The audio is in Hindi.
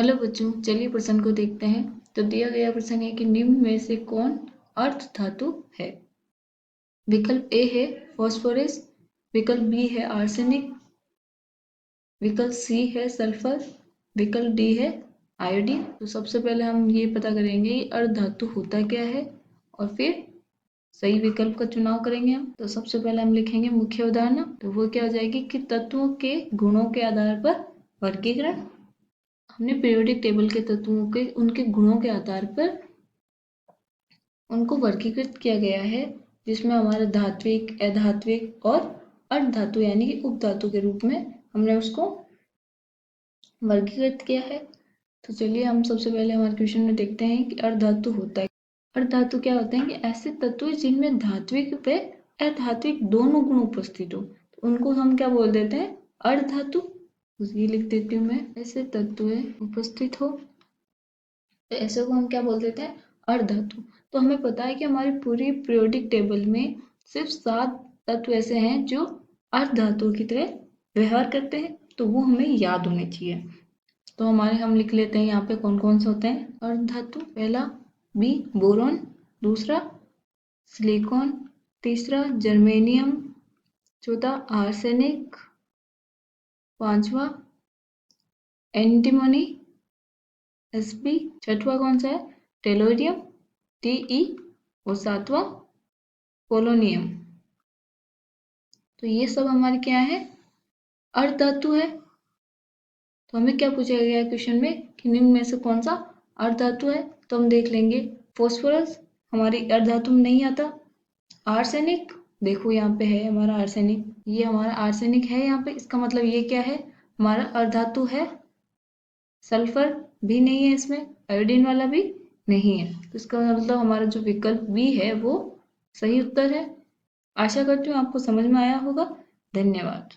हेलो बच्चों, चलिए प्रश्न को देखते हैं। तो दिया गया प्रश्न है कि निम्न में से कौन अर्ध धातु है। विकल्प ए है फॉस्फोरस, विकल्प बी है आर्सेनिक, विकल्प सी है सल्फर, विकल्प डी है आयोडीन। तो सबसे पहले हम ये पता करेंगे कि अर्ध धातु होता क्या है और फिर सही विकल्प का चुनाव करेंगे हम। तो सबसे पहले हम लिखेंगे मुख्य अवधारणा। तो वो क्या हो जाएगी कि तत्वों के गुणों के आधार पर वर्गीकरण। हमने पीरियोडिक टेबल के तत्वों के उनके गुणों के आधार पर उनको वर्गीकृत किया गया है, जिसमें हमारे धात्विक, अधात्विक और अर्धधातु यानी कि उपधातु के रूप में हमने उसको वर्गीकृत किया है। तो चलिए हम सबसे पहले हमारे क्वेश्चन में देखते हैं कि अर्धधातु होता है। अर्धधातु क्या होते हैं कि ऐसे तत्व जिनमें धात्विक व अधात्विक दोनों गुण उपस्थित हो, तो उनको हम क्या बोल देते हैं, अर्धधातु। ये लिख देती हूँ मैं, ऐसे तत्व उपस्थित हो तो ऐसे को हम क्या बोल देते हैं, अर्धधातु। तो हमें पता है कि हमारी पूरी पीरियोडिक टेबल में सिर्फ 7 तत्व ऐसे हैं जो अर्धधातु की तरह व्यवहार करते हैं, तो वो हमें याद होने चाहिए। तो हमारे हम लिख लेते हैं यहाँ पे कौन कौन से होते हैं अर्धधातु। पहला बी बोरॉन, दूसरा सिलिकॉन, तीसरा जर्मेनियम, चौथा आर्सेनिक, पांचवा एंटीमनी Sb, छठवा कौन सा है, टेलोरियम Te, और सातवां पोलोनियम। तो ये सब हमारे क्या है, अर्धधातु है। तो हमें क्या पूछा गया क्वेश्चन में कि निम्न में से कौन सा अर्धधातु है। तो हम देख लेंगे, फॉस्फोरस हमारी अर्धधातु में नहीं आता। आर्सेनिक, देखो यहाँ पे है हमारा आर्सेनिक, ये हमारा आर्सेनिक है यहाँ पे, इसका मतलब ये क्या है, हमारा अर्धधातु है। सल्फर भी नहीं है इसमें, आयोडीन वाला भी नहीं है, तो इसका मतलब हमारा जो विकल्प बी है वो सही उत्तर है। आशा करती हूँ आपको समझ में आया होगा। धन्यवाद।